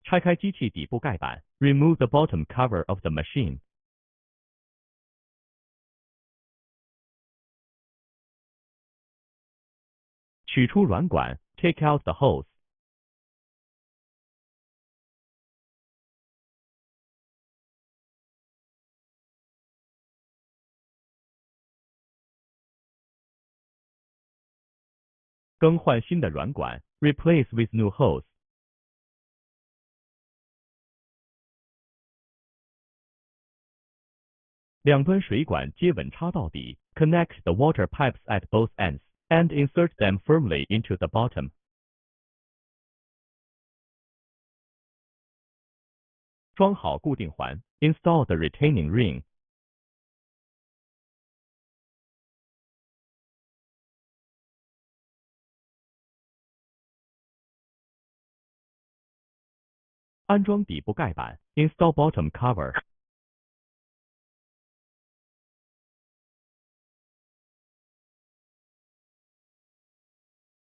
拆开机器底部盖板 ，remove the bottom cover of the machine。取出软管 ，take out the hose。更换新的软管 ，replace with new hose。两端水管接吻插到底 ，connect the water pipes at both ends and insert them firmly into the bottom。装好固定环 ，install the retaining ring。安装底部盖板 ，install bottom cover。